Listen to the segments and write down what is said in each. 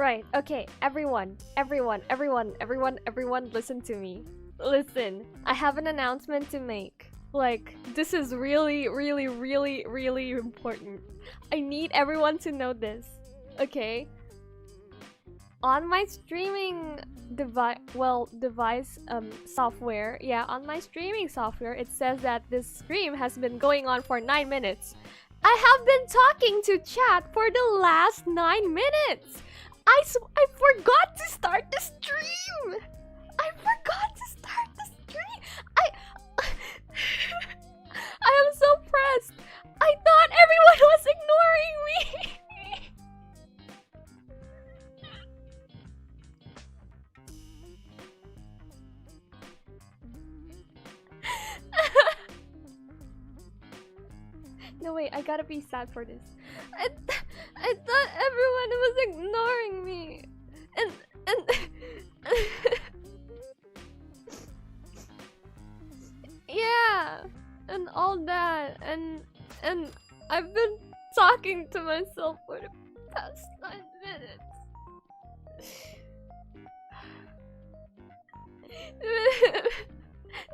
Right, okay, everyone, listen to me. Listen, I have an announcement to make. Like, this is really important. I need everyone to know this, okay? On my streaming device software, yeah, on my streaming software, it says that this stream has been going on for 9 minutes. I have been talking to chat for the last 9 minutes. I forgot to start the stream. I forgot to start the stream. I am so pressed. I thought everyone was ignoring me. No wait, I gotta be sad for this. I thought everyone was ignoring me, and yeah, and all that, and I've been talking to myself for the past 9 minutes.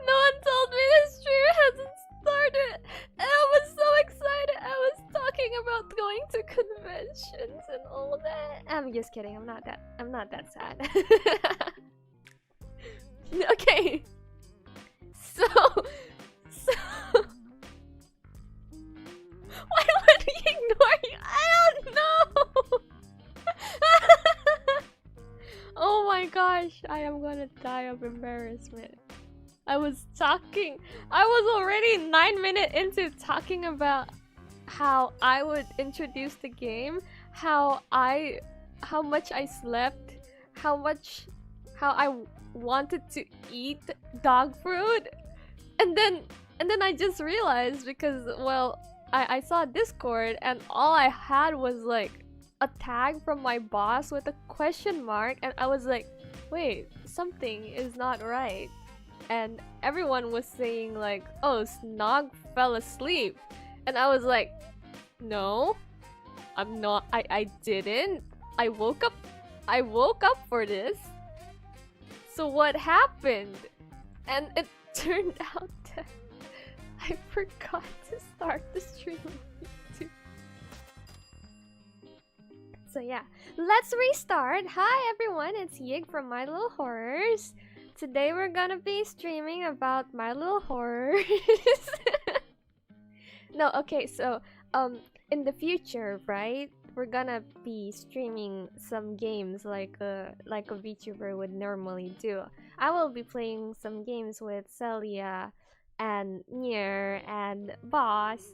No one told me the stream hasn't started, and I was so excited. I was talking about going to conventions and all that. I'm just kidding. I'm not that sad. Okay. So why would he ignore you? I don't know. Oh my gosh, I am gonna die of embarrassment. I was already 9 minutes into talking about how I would introduce the game, how much I slept, how I wanted to eat dog food, and then I just realized, because well, I saw Discord and all I had was like a tag from my boss with a question mark, and I was like, wait, something is not right. And everyone was saying like, oh, Snog fell asleep, and I was like, no, I'm not. I didn't. I woke up for this. So what happened? And it turned out that I forgot to start the stream on YouTube. So yeah, let's restart. Hi everyone, it's Yig from My Little Horrors. Today we're gonna be streaming about My Little Horrors. No, okay, so in the future, right, we're gonna be streaming some games like a VTuber would normally do. I will be playing some games with Celia and Nier and Boss.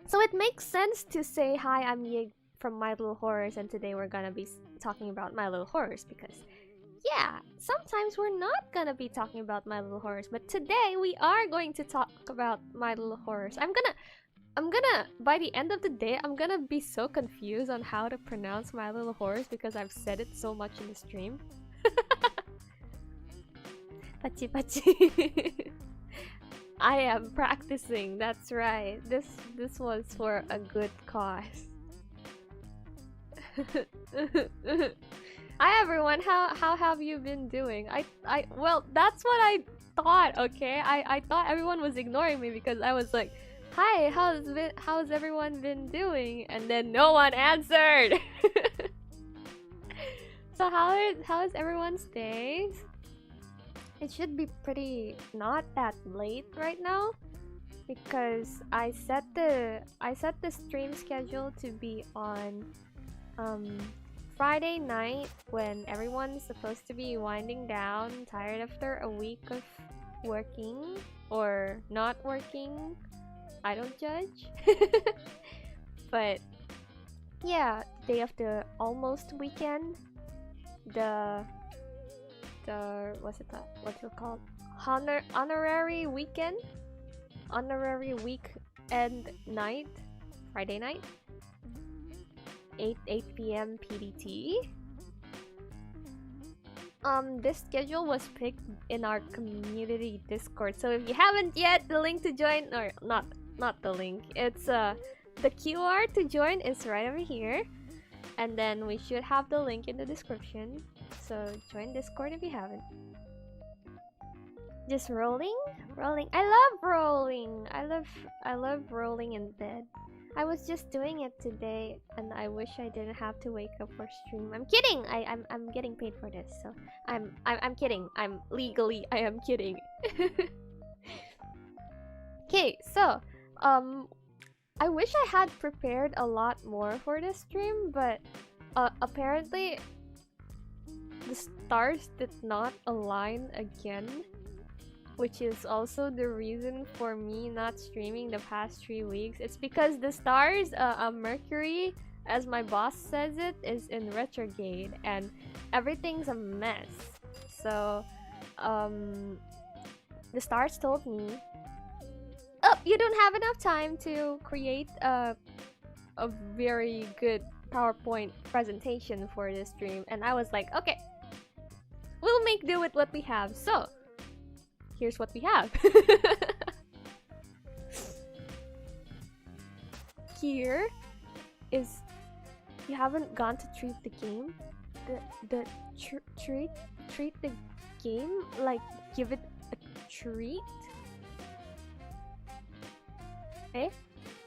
So it makes sense to say, hi, I'm Yig from My Little Horrors, and today we're gonna be talking about My Little Horrors, because yeah, sometimes we're not gonna be talking about My Little Horrors, but today we are going to talk about My Little Horrors. I'm gonna by the end of the day, I'm gonna be so confused on how to pronounce My Little Horrors because I've said it so much in the stream. Pachi pachi. I am practicing, that's right. This was for a good cause. Hi everyone, how have you been doing? Well, that's what I thought, okay? I thought everyone was ignoring me because I was like, hi, how's everyone been doing? And then no one answered. So how is everyone's day? It should be pretty not that late right now, because I set the stream schedule to be on Friday night, when everyone's supposed to be winding down, tired after a week of working or not working. I don't judge. But yeah, day of the almost weekend, the what's it called? Honorary weekend, honorary weekend night, Friday night. 8 p.m. PDT. This schedule was picked in our community Discord. So if you haven't yet, the link to join, or not the link, it's the QR to join is right over here. And then we should have the link in the description. So join Discord if you haven't. Just rolling? Rolling. I love rolling. I love rolling in bed. I was just doing it today and I wish I didn't have to wake up for stream. I'm kidding. I'm getting paid for this. So I'm kidding. I am kidding. Okay, so I wish I had prepared a lot more for this stream, but apparently the stars did not align again, which is also the reason for me not streaming the past 3 weeks. It's because the stars, Mercury, as my boss says it, is in retrograde and everything's a mess. So the stars told me, oh, you don't have enough time to create a very good PowerPoint presentation for this stream. And I was like, okay, we'll make do with what we have. So here's what we have. Here is, you haven't gone to treat the game. Treat the game, like give it a treat. Eh?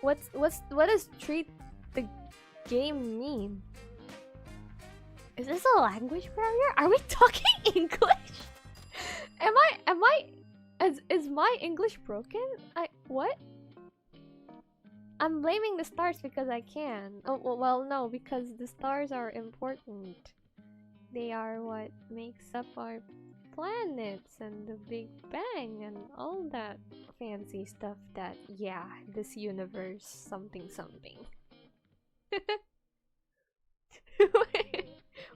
What does treat the game mean? Is this a language barrier? Are we talking English? Is my English broken? What? I'm blaming the stars because I can. Oh, well, no, because the stars are important. They are what makes up our planets and the Big Bang and all that fancy stuff that, yeah, this universe something.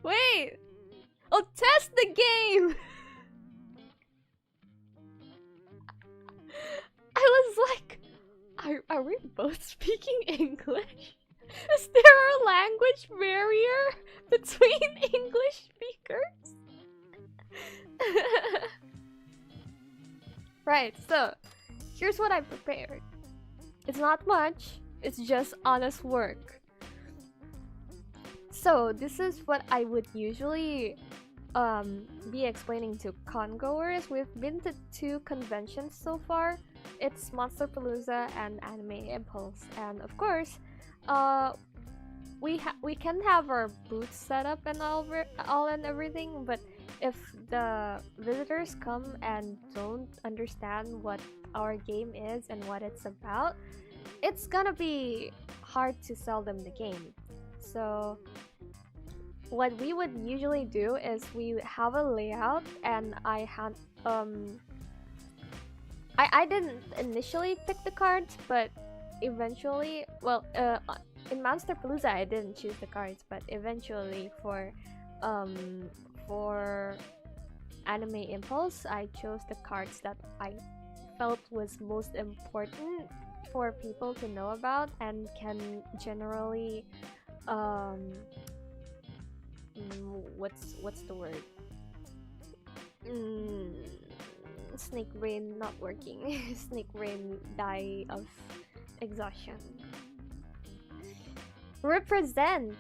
Wait! Oh, test the game! I was like, are we both speaking English? Is there a language barrier between English speakers? Right, so here's what I prepared. It's not much, it's just honest work. So this is what I would usually be explaining to con-goers. We've been to 2 conventions so far. It's Monsterpalooza and Anime Impulse, and of course we can have our booths set up and all and everything, but if the visitors come and don't understand what our game is and what it's about, it's gonna be hard to sell them the game. So what we would usually do is we have a layout, and I didn't initially pick the cards, but eventually, well, in Monsterpalooza I didn't choose the cards, but eventually for Anime Impulse I chose the cards that I felt was most important for people to know about and can generally what's the word? Snake brain not working. Snake brain die of exhaustion. Represent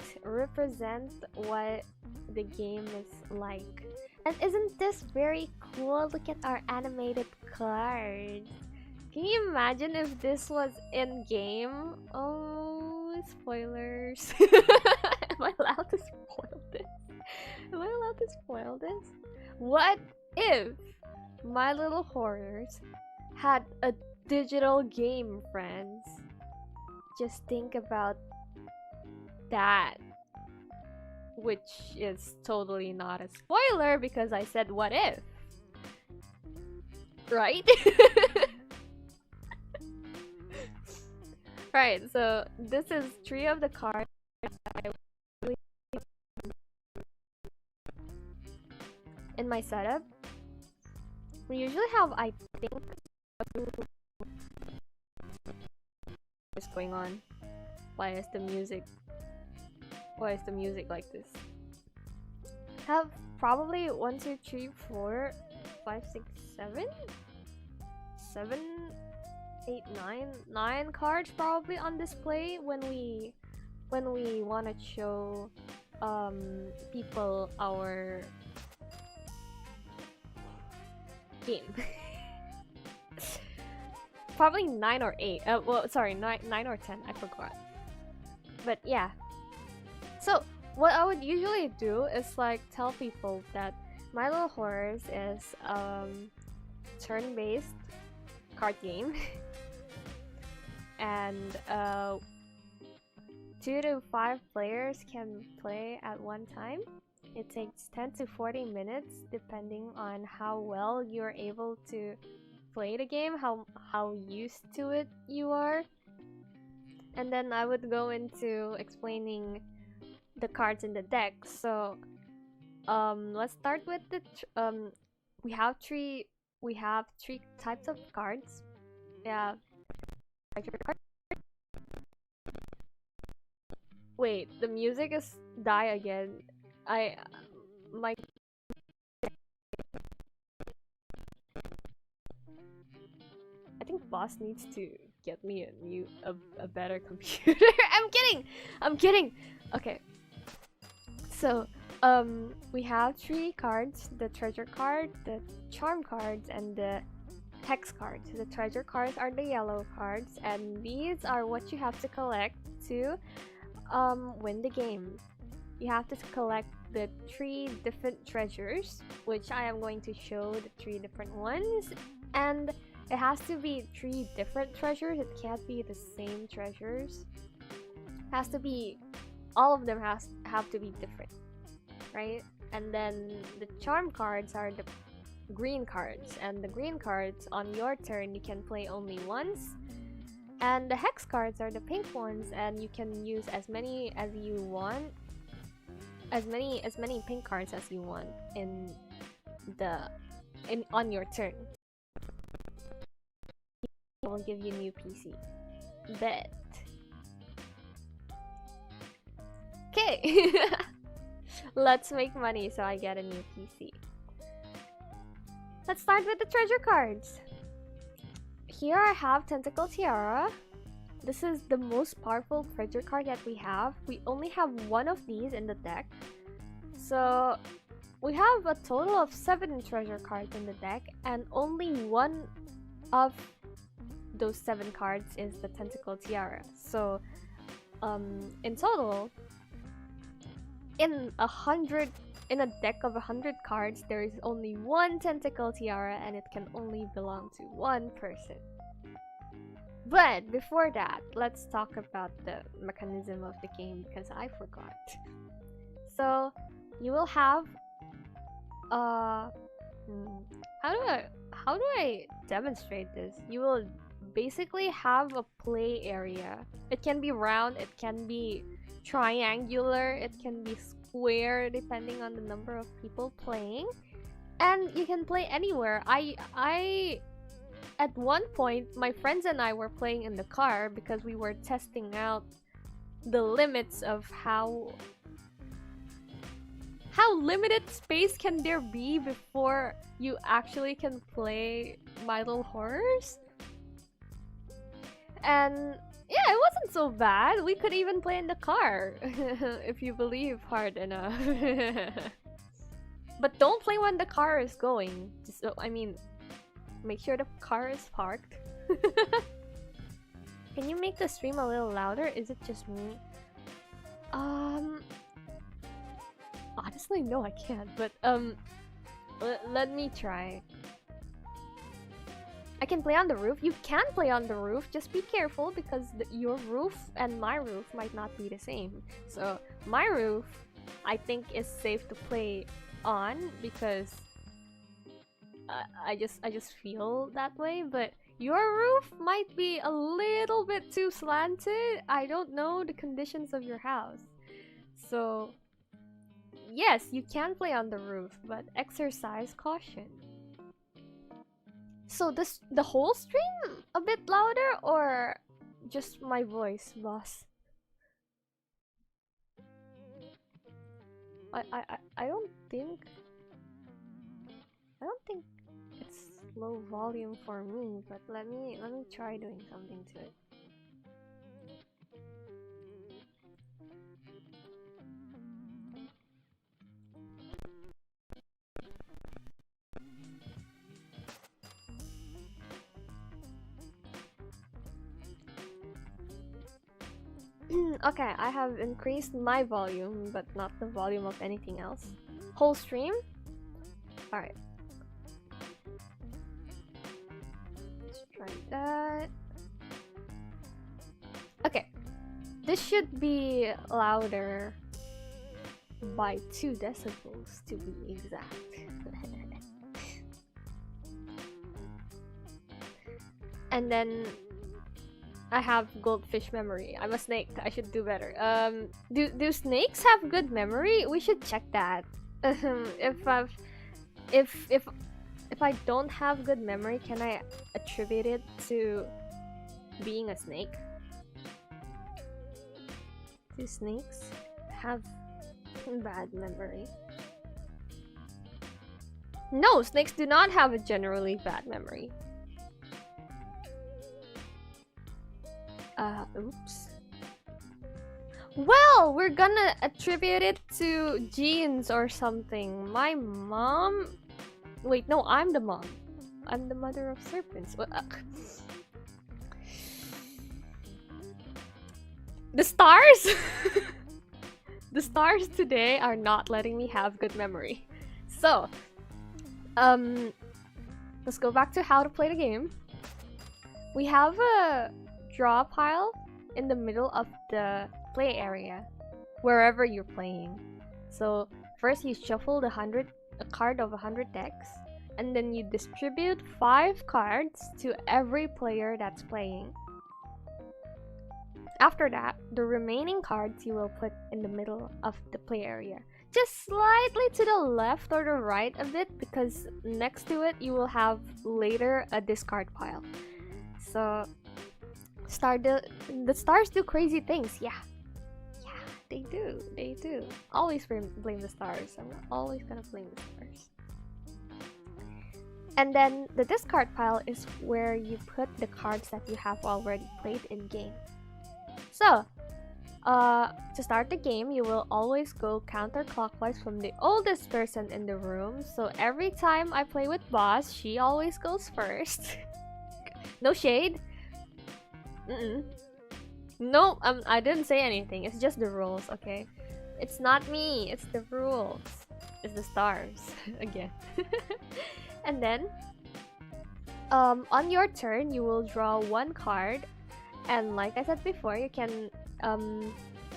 what the game is like. And isn't this very cool? Look at our animated cards. Can you imagine if this was in game? Oh, spoilers. Am I allowed to spoil this? Am I allowed to spoil this? What if My Little Horrors had a digital game, friends? Just think about that. Which is totally not a spoiler because I said what if. Right? Right, so this is 3 of the cards in my setup. We usually have, I think, what's going on? Why is the music like this? Have probably 1, 2, 3, 4, 5, 6, 7, 8, 9 cards probably on display when we when we want to show people our game. Probably 9 or 8. Well, sorry, 9 or 10. I forgot. But yeah. So what I would usually do is like tell people that My Little Horrors is turn-based card game, and 2 to 5 players can play at one time. It takes 10 to 40 minutes depending on how well you're able to play the game, how used to it you are. And then I would go into explaining the cards in the deck. So let's start with the we have three types of cards. Yeah. Wait, the music is die again. My I think boss needs to get me a better computer. I'm kidding. Okay. So, we have 3 cards: the treasure card, the charm cards, and the hex cards. The treasure cards are the yellow cards, and these are what you have to collect to win the game. You have to collect the 3 different treasures, which I am going to show the 3 different ones, and it has to be 3 different treasures. It can't be the same treasures. It has to be, all of them have to be different, right? And then the charm cards are the green cards, and the green cards on your turn you can play only once. And the hex cards are the pink ones, and you can use as many as you want, as many pink cards as you want on your turn. I will give you new PC. Bet. Okay. Let's make money so I get a new PC. Let's start with the treasure cards. Here I have Tentacle Tiara. This is the most powerful treasure card that we have. We only have 1 of these in the deck. So we have a total of 7 treasure cards in the deck, and only 1 of those 7 cards is the Tentacle Tiara. So in total, in a deck of 100 cards, there is only 1 Tentacle Tiara, and it can only belong to 1 person. But before that, let's talk about the mechanism of the game, because I forgot. So you will have how do I demonstrate this? You will basically have a play area. It can be round, it can be triangular, it can be square depending on the number of people playing, and you can play anywhere. I at one point, my friends and I were playing in the car because we were testing out the limits of how limited space can there be before you actually can play My Little Horrors. And yeah, it wasn't so bad. We could even play in the car if you believe hard enough. But don't play when the car is going. Just, I mean, make sure the car is parked. Can you make the stream a little louder? Is it just me? Honestly, no, I can't. But let me try. I can play on the roof. You can play on the roof. Just be careful because your roof and my roof might not be the same. So my roof, I think, is safe to play on because I just feel that way. But your roof might be a little bit too slanted. I don't know the conditions of your house. So yes, you can play on the roof, but exercise caution. So the whole stream a bit louder or just my voice, boss? I don't think it's low volume for me, but let me try doing something to it. Okay, I have increased my volume, but not the volume of anything else. Whole stream? Alright. Let's try that. Okay. This should be louder by 2 decibels to be exact. And then I have goldfish memory. I'm a snake. I should do better. Do snakes have good memory? We should check that. If I don't have good memory, can I attribute it to being a snake? Do snakes have bad memory? No, snakes do not have a generally bad memory. Oops. Well, we're gonna attribute it to genes or something. My mom... Wait, no, I'm the mom. I'm the mother of serpents. The stars? The stars today are not letting me have good memory. So, let's go back to how to play the game. We have a draw pile in the middle of the play area, wherever you're playing. So first you shuffle a card of 100 decks, and then you distribute 5 cards to every player that's playing. After that, the remaining cards you will put in the middle of the play area, just slightly to the left or the right of it, because next to it you will have later a discard pile. So the stars do crazy things. Yeah, they do. Always blame the stars. I'm always gonna blame the stars. And then the discard pile is where you put the cards that you have already played in game. So to start the game, you will always go counterclockwise from the oldest person in the room. So every time I play with Boss, she always goes first. No shade. No, I didn't say anything. It's just the rules, okay? It's not me. It's the rules. It's the stars again. And then, on your turn, you will draw 1 card, and like I said before, you can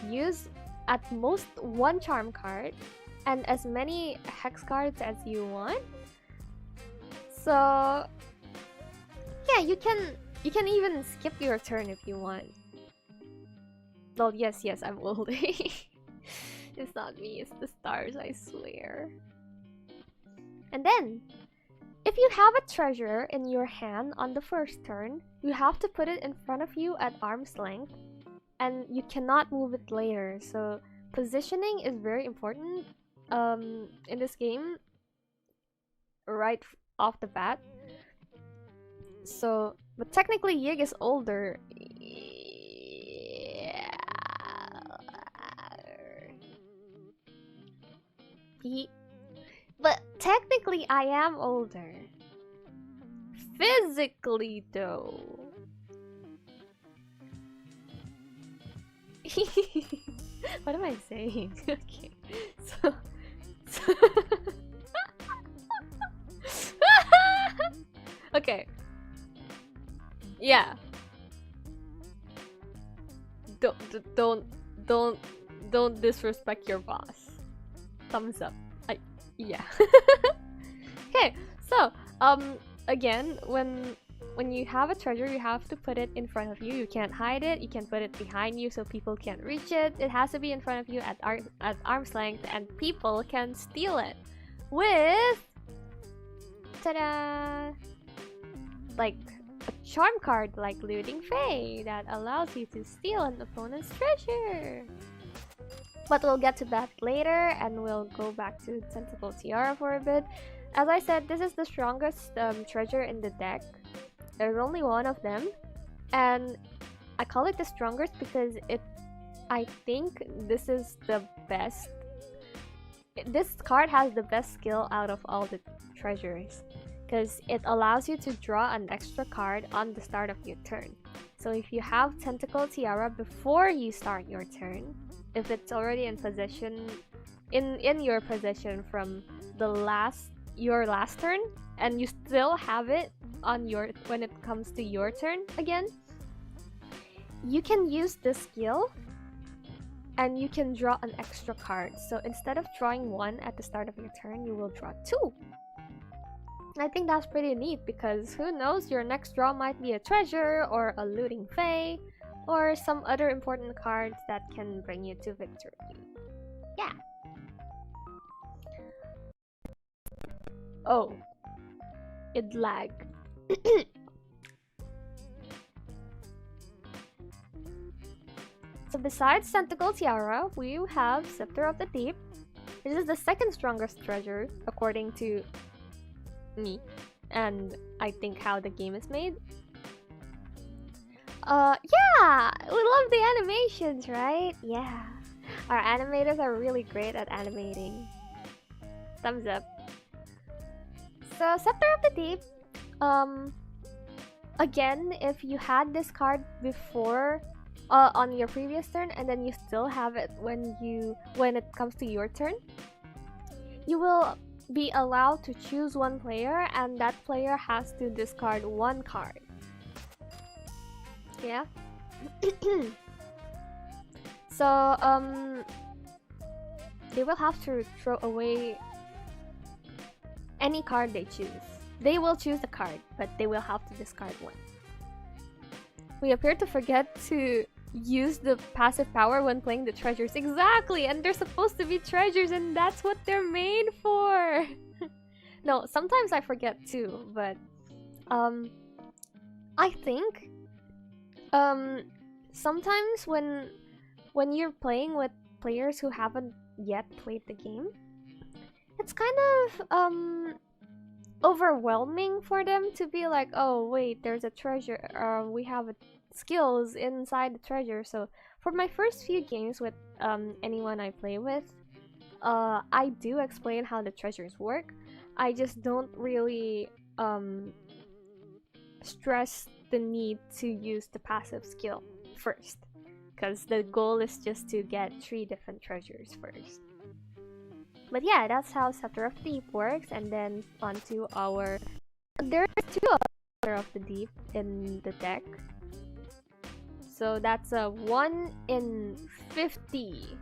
use at most 1 charm card and as many hex cards as you want. So yeah, you can even skip your turn if you want. Well, yes, I'm old. It's not me, it's the stars, I swear. And then, if you have a treasure in your hand on the first turn, you have to put it in front of you at arm's length, and you cannot move it later. So positioning is very important in this game right off the bat. So, but technically Yig is older. But technically I am older. Physically though. What am I saying? Okay. So okay. Yeah. Don't disrespect your boss. Thumbs up. Yeah. Okay, so again, when you have a treasure, you have to put it in front of you. You can't hide it. You can put it behind you so people can't reach it. It has to be in front of you at arm's length, and people can steal it with ta-da, like a charm card like Looting Fae that allows you to steal an opponent's treasure. But we'll get to that later, and we'll go back to Tentacle Tiara for a bit. As I said, this is the strongest treasure in the deck. There's only one of them, and I call it the strongest because I think this is the best. This card has the best skill out of all the treasures, because it allows you to draw an extra card on the start of your turn. So if you have Tentacle Tiara before you start your turn, if it's already in position, in your position from your last turn, and you still have it on when it comes to your turn again, you can use this skill and you can draw an extra card. So instead of drawing one at the start of your turn, you will draw two. I think that's pretty neat because who knows, your next draw might be a treasure or a looting fae or some other important cards that can bring you to victory. Yeah. Oh, it lagged. So besides Tentacle Tiara, we have Scepter of the Deep. This is the second strongest treasure according to me, and I think how the game is made. Yeah, we love the animations, right? Yeah, our animators are really great at animating. Thumbs up. So Scepter of the Deep, again, if you had this card before on your previous turn and then you still have it when it comes to your turn, you will be allowed to choose one player and that player has to discard one card. Yeah. So they will have to throw away any card they choose. They will choose a card, but they will have to discard one. We appear to forget to use the passive power when playing the treasures. Exactly! And they're supposed to be treasures and that's what they're made for! No, sometimes I forget too, but I think sometimes when you're playing with players who haven't yet played the game, it's kind of overwhelming for them to be like, oh wait, there's a treasure, we have skills inside the treasure. So for my first few games with anyone I play with, I do explain how the treasures work. I just don't really stress the need to use the passive skill first, because the goal is just to get 3 different treasures first. But yeah, that's how Scepter of the Deep works. And then onto our... There's 2 of Scepter of the Deep in the deck. So that's a 1 in 50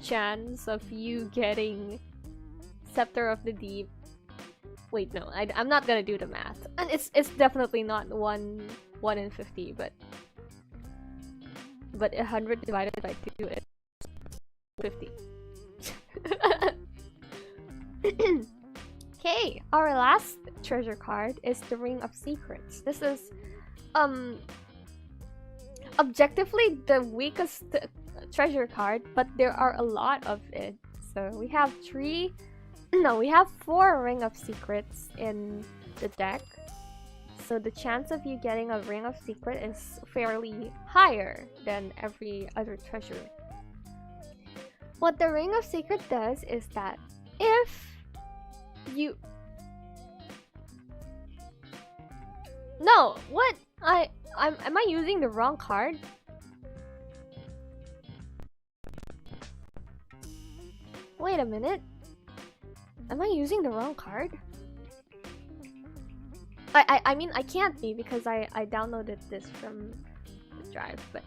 chance of you getting Scepter of the Deep. Wait, no, I'm not gonna do the math. And it's definitely not 1 in 50, but 100 divided by 2 is 50. Okay, our last treasure card is the Ring of Secrets. This is objectively the weakest treasure card, but there are a lot of it. So we have 4 Ring of Secrets in the deck. So the chance of you getting a Ring of Secret is fairly higher than every other treasure. What the Ring of Secret does is that if you... No! What? Am I using the wrong card? Wait a minute. Am I using the wrong card? I mean, I can't be because I downloaded this from the drive, but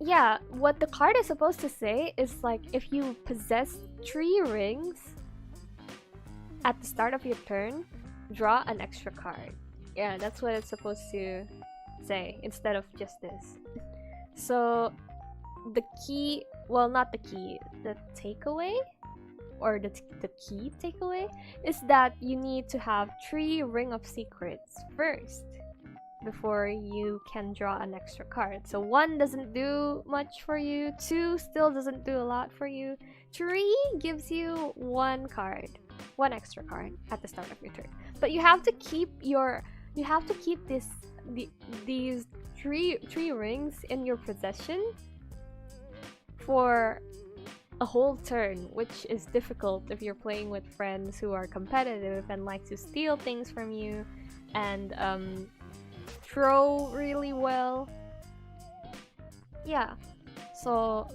yeah, what the card is supposed to say is like, if you possess 3 rings at the start of your turn, draw an extra card. Yeah, that's what it's supposed to say instead of just this. So the key, well, not the key, the takeaway, or the key takeaway is that you need to have 3 Ring of Secrets first before you can draw an extra card. So 1 doesn't do much for you, 2 still doesn't do a lot for you, 3 gives you 1 card, 1 extra card at the start of your turn. But you have to keep these three rings in your possession for a whole turn, which is difficult if you're playing with friends who are competitive and like to steal things from you and throw really well. Yeah. So,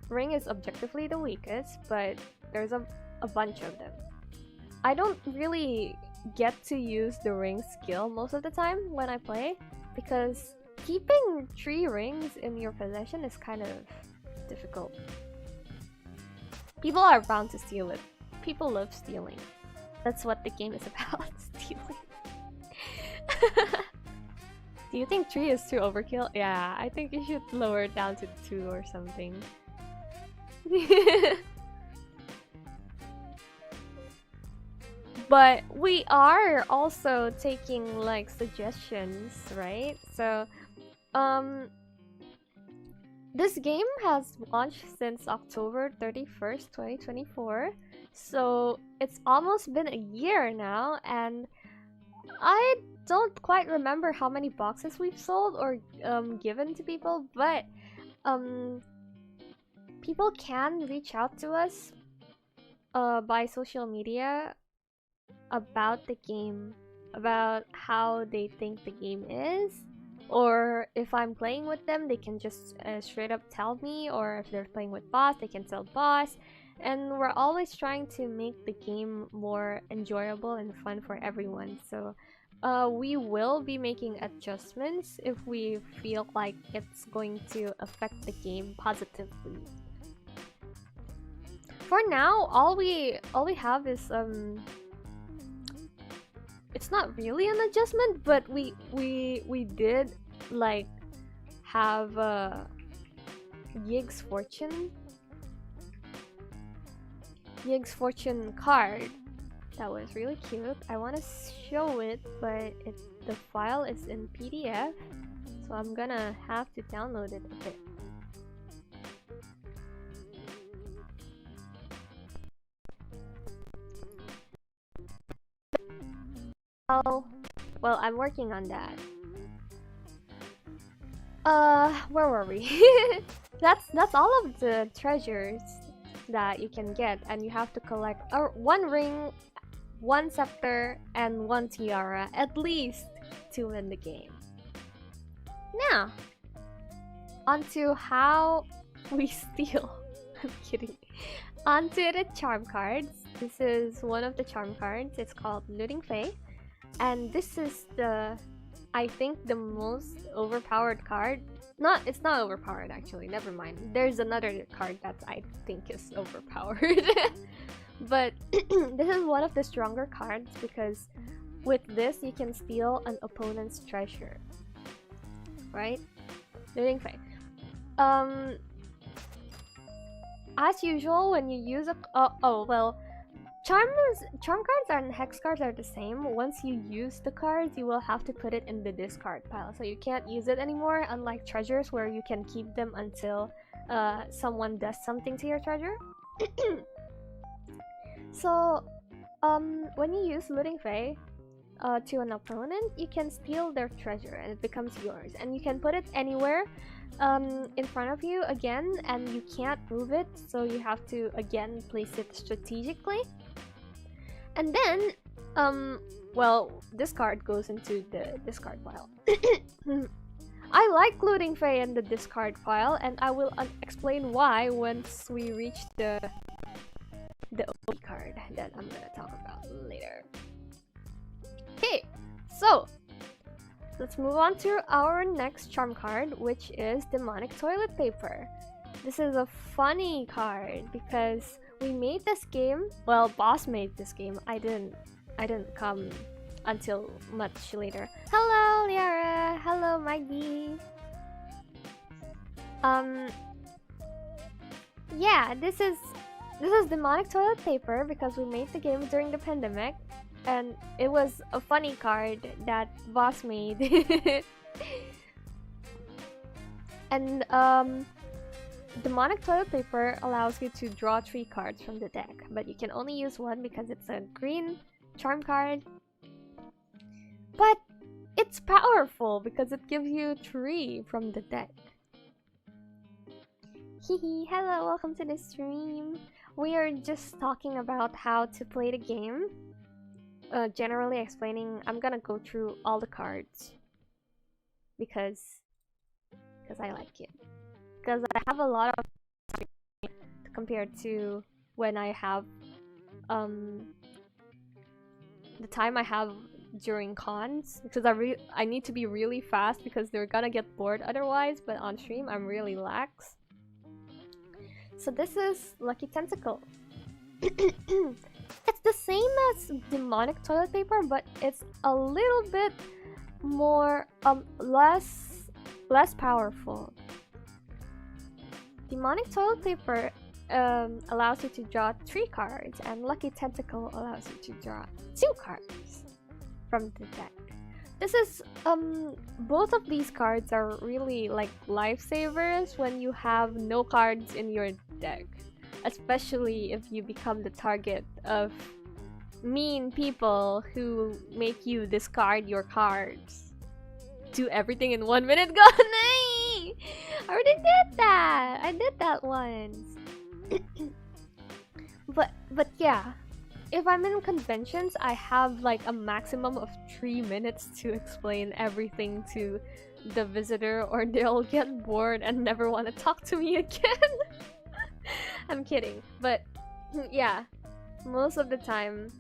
ring is objectively the weakest, but there's a bunch of them. I don't really get to use the ring skill most of the time when I play, because keeping 3 rings in your possession is kind of difficult. People are bound to steal it. People love stealing. That's what the game is about, stealing. Do you think 3 is too overkill? Yeah, I think you should lower it down to 2 or something. But we are also taking like suggestions, right? So, this game has launched since October 31st, 2024. So it's almost been a year now, and I don't quite remember how many boxes we've sold or given to people, but people can reach out to us by social media about the game, about how they think the game is, or if I'm playing with them, they can just straight up tell me, or if they're playing with boss, they can tell boss. And we're always trying to make the game more enjoyable and fun for everyone. So we will be making adjustments if we feel like it's going to affect the game positively. For now, all we have is it's not really an adjustment, but we did like have Yig's Fortune card that was really cute. I want to show it, but the file is in PDF, so I'm gonna have to download it a bit. Oh, well, I'm working on that. Where were we? That's all of the treasures that you can get, and you have to collect 1 ring, 1 scepter, and 1 tiara, at least, to win the game. Now, onto how we steal. I'm kidding. Onto the charm cards. This is one of the charm cards. It's called Looting Fae. And this is I think the most overpowered card. It's not overpowered actually, never mind. There's another card that I think is overpowered. But this is one of the stronger cards because with this you can steal an opponent's treasure. Right? Looting Fae. As usual, when you use Charm cards and hex cards are the same. Once you use the cards, you will have to put it in the discard pile. So you can't use it anymore, unlike treasures where you can keep them until someone does something to your treasure. So, when you use Looting Fae to an opponent, you can steal their treasure and it becomes yours. And you can put it anywhere in front of you again, and you can't move it, so you have to again place it strategically. And then, well, this card goes into the discard pile. I like Looting Fae in the discard pile, and I will explain why once we reach the OP card that I'm gonna talk about later. Okay, so let's move on to our next charm card, which is Demonic Toilet Paper. This is a funny card because we made this game. Well, boss made this game. I didn't come until much later. Hello, Liara. Hello, Maggie. Yeah, this is Demonic Toilet Paper because we made the game during the pandemic. And it was a funny card that boss made. And Demonic Toilet Paper allows you to draw 3 cards from the deck, but you can only use 1 because it's a green charm card. But it's powerful because it gives you 3 from the deck. Hehe, hello, welcome to the stream. We are just talking about how to play the game. Generally explaining, I'm gonna go through all the cards because because I like it. Because I have a lot of compared to when I have the time I have during cons, because I need to be really fast because they're gonna get bored otherwise, but on stream I'm really lax. So this is Lucky Tentacle. It's the same as demonic toilet paper, but it's a little bit more less powerful. Demonic toilet paper allows you to draw 3 cards, and Lucky Tentacle allows you to draw 2 cards from the deck. This is both of these cards are really like lifesavers when you have no cards in your deck, especially if you become the target of mean people who make you discard your cards. Do everything in 1 minute. Go! Nay! I already did that! I did that once. but yeah, if I'm in conventions, I have like a maximum of 3 minutes to explain everything to the visitor, or they'll get bored and never want to talk to me again. I'm kidding, but yeah, most of the time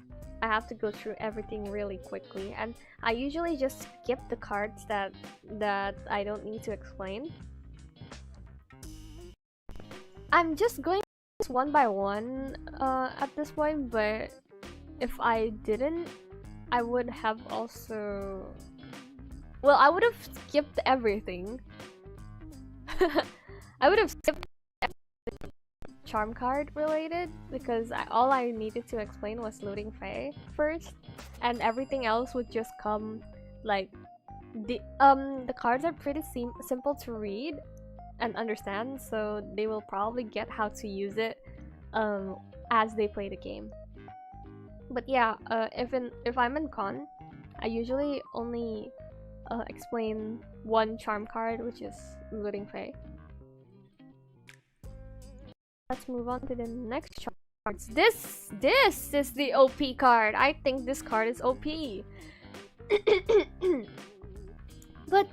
I have to go through everything really quickly, and I usually just skip the cards that I don't need to explain. I'm just going one by one at this point, but if I didn't, I would have also... Well, I would have skipped everything. I would have skipped charm card related, because all I needed to explain was Looting Fae first, and everything else would just come like the cards are pretty simple to read and understand, so they will probably get how to use it as they play the game. But yeah, if I'm in con, I usually only explain 1 charm card, which is Looting Fae. Let's move on to the next cards. This is the OP card. I think this card is OP. But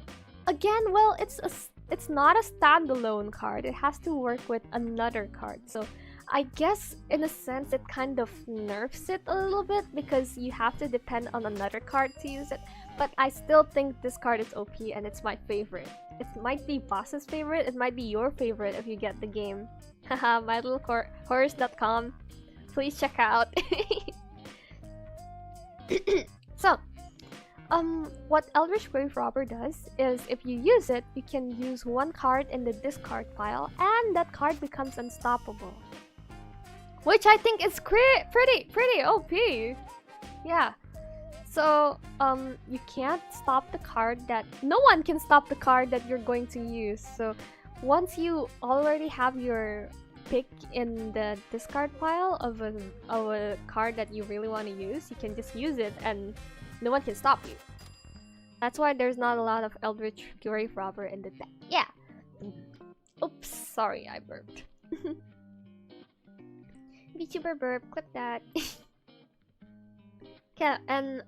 again, well, it's not a standalone card. It has to work with another card. So I guess in a sense it kind of nerfs it a little bit, because you have to depend on another card to use it. But I still think this card is OP, and it's my favorite. It might be Boss's favorite. It might be your favorite if you get the game. Haha, mylittleponies.com. Please check out. So, what Eldritch Grave Robber does is, if you use it, you can use 1 card in the discard pile, and that card becomes unstoppable. Which I think is pretty OP. Yeah. So, you can't stop the card that... No one can stop the card that you're going to use. So, once you already have your pick in the discard pile of a card that you really want to use, you can just use it and no one can stop you. That's why there's not a lot of Eldritch Grave Robber in the deck. Yeah. Oops, sorry, I burped. VTuber burp, clip that. Yeah, and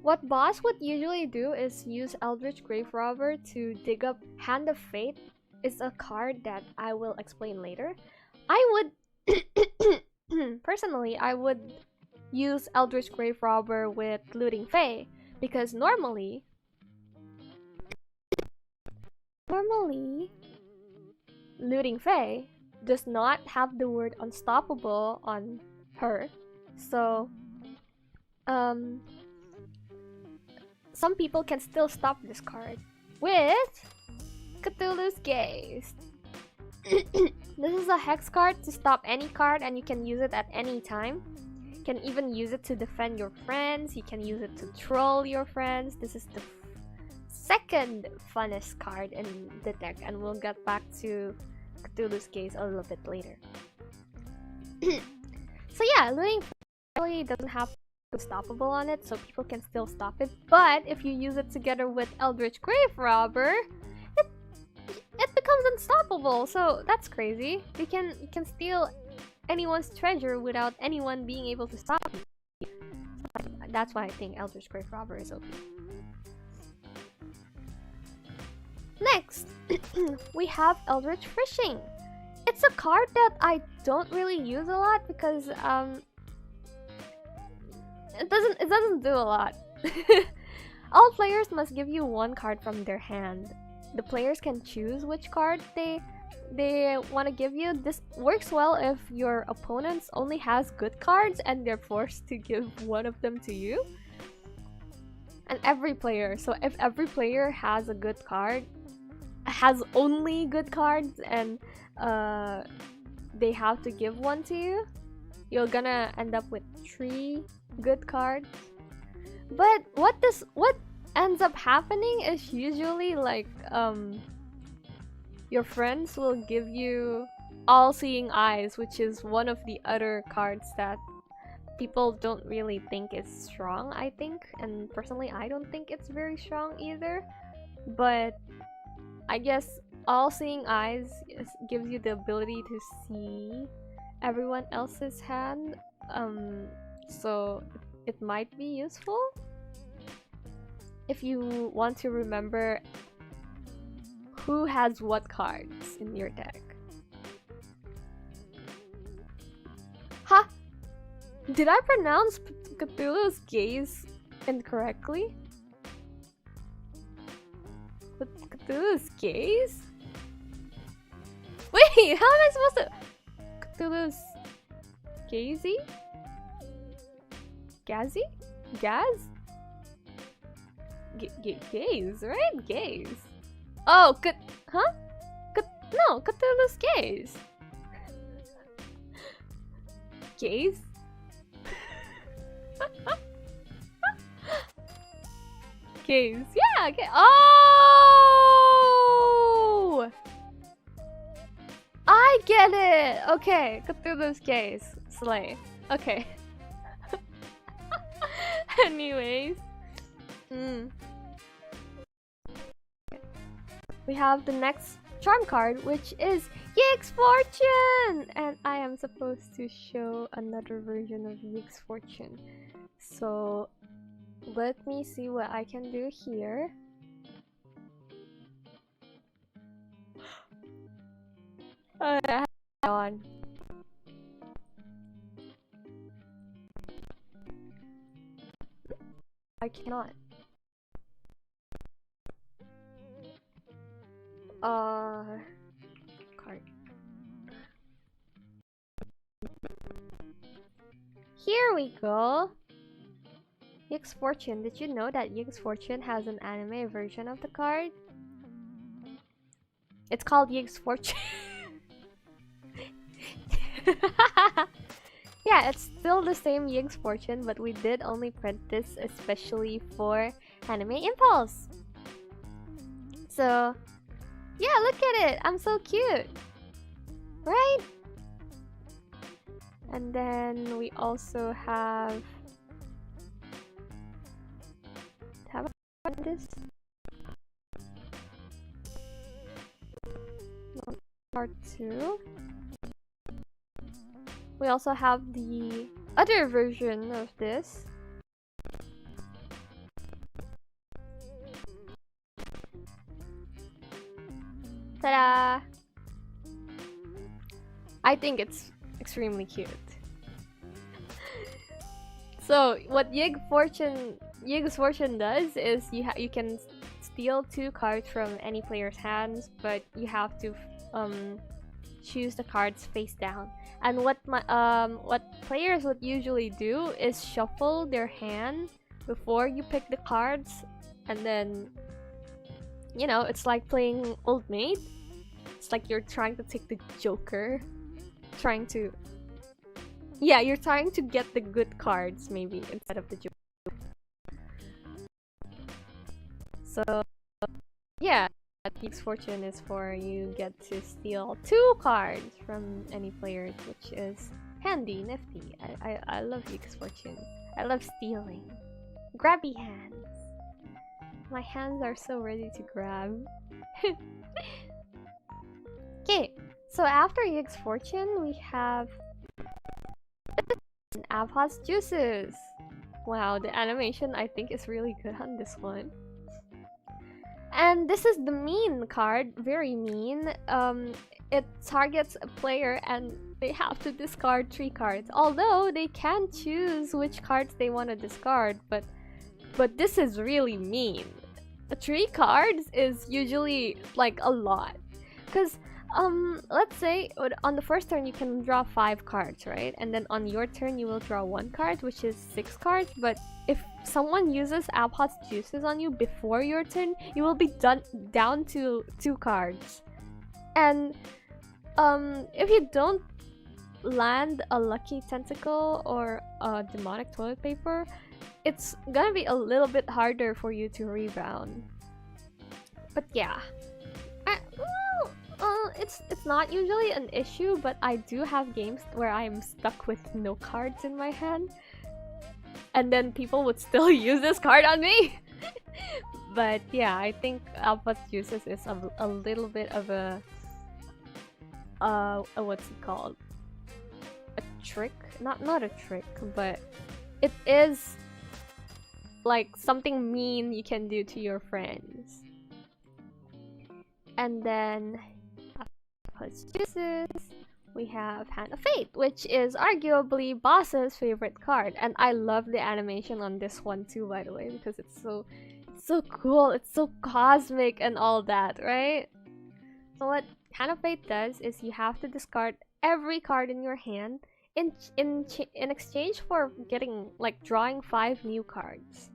what Boss would usually do is use Eldritch Grave Robber to dig up Hand of Fate. Is a card that I will explain later. I would personally, I would use Eldritch Grave Robber with Looting Fae, because normally Looting Fae does not have the word unstoppable on her, so some people can still stop this card with Cthulhu's Gaze. This is a hex card to stop any card, and you can use it at any time. You can even use it to defend your friends. You can use it to troll your friends. This is the second funnest card in the deck, and we'll get back to Cthulhu's Gaze a little bit later. So yeah, Looting really doesn't have unstoppable on it, so people can still stop it. But if you use it together with Eldritch Grave Robber, it becomes unstoppable. So that's crazy. You can steal anyone's treasure without anyone being able to stop you. That's why I think Eldritch Grave Robber is OP. Next, we have Eldritch Fishing. It's a card that I don't really use a lot because it doesn't do a lot. All players must give you one card from their hand. The players can choose which card they want to give you. This works well if your opponents only has good cards and they're forced to give one of them to you. And every player, so if every player has a good card, has only good cards, and they have to give one to you, you're gonna end up with 3 good cards. But what ends up happening is usually like your friends will give you All-Seeing Eyes, which is one of the other cards that people don't really think is strong, I think. And personally, I don't think it's very strong either. But I guess All-Seeing Eyes gives you the ability to see everyone else's hand. So it might be useful if you want to remember who has what cards in your deck. Ha! Did I pronounce Cthulhu's Gaze incorrectly? Cthulhu's Gaze? Wait, how am I supposed to... Cthulhu's... Gazy? Gazy? Gaz? Gaze, right? Gaze. Oh, huh? No, Cthulhu's Gaze. Gaze? Gaze. Yeah, oh! I get it! Okay, Cthulhu's Gaze. Slay. Okay. Anyways. We have the next charm card, which is Yig's Fortune! And I am supposed to show another version of Yig's Fortune. So let me see what I can do here. Hang on. I cannot. Card. Here we go. Yig's Fortune. Did you know that Yig's Fortune has an anime version of the card? It's called Yig's Fortune. Yeah, it's still the same Yig's Fortune, but we did only print this especially for Anime Impulse. So, yeah, look at it! I'm so cute! Right? And then we also have... Have I done this? No, part 2. We also have the other version of this. Ta-da! I think it's extremely cute. So what Yig's Fortune does is you can steal 2 cards from any player's hands, but you have to choose the cards face down. And what players would usually do is shuffle their hand before you pick the cards, and then, you know, it's like playing Old Maid. It's like you're trying to take the Joker, you're trying to get the good cards maybe instead of the Joker. So yeah, Yig's Fortune is for you get to steal 2 cards from any players, which is handy, nifty. I love Yig's Fortune. I love stealing. Grabby hands. My hands are so ready to grab. Okay, so after Yig's Fortune, we have Abha's Juices. Wow, the animation I think is really good on this one. And this is the mean card, very mean. It targets a player and they have to discard 3 cards. Although they can choose which cards they want to discard, but this is really mean. 3 cards is usually like a lot. Because let's say on the first turn you can draw 5 cards, right? And then on your turn you will draw 1 card, which is 6 cards. But if someone uses Abhot's Juices on you before your turn, you will be down to 2 cards. And if you don't land a Lucky Tentacle or a Demonic Toilet Paper, it's gonna be a little bit harder for you to rebound. But yeah, it's not usually an issue, but I do have games where I'm stuck with no cards in my hand, and then people would still use this card on me. But yeah, I think Alpha's Juices is a little bit of a what's it called? A trick? Not a trick, but it is like something mean you can do to your friends. And then Juices, we have Hand of Fate, which is arguably Boss's favorite card, and I love the animation on this one too, by the way, because it's so cool, it's so cosmic and all that, right? So what Hand of Fate does is you have to discard every card in your hand in exchange for getting drawing 5 new cards.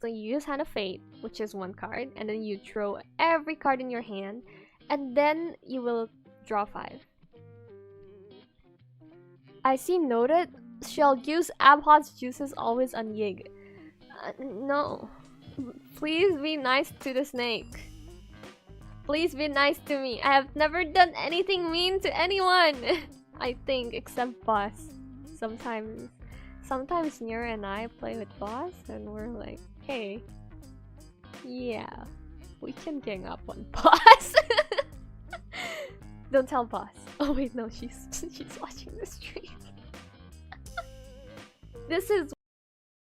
So you use Hand of Fate, which is 1 card, and then you throw every card in your hand, and then you will draw 5. I see noted. Shall use Abhot's Juices always on Yig. No. Please be nice to the snake. Please be nice to me. I have never done anything mean to anyone. I think, except Boss. Sometimes Nir and I play with Boss, and we're like, hey, yeah, we can gang up on Boss. Don't tell Boss. Oh wait, no, she's watching the stream. This is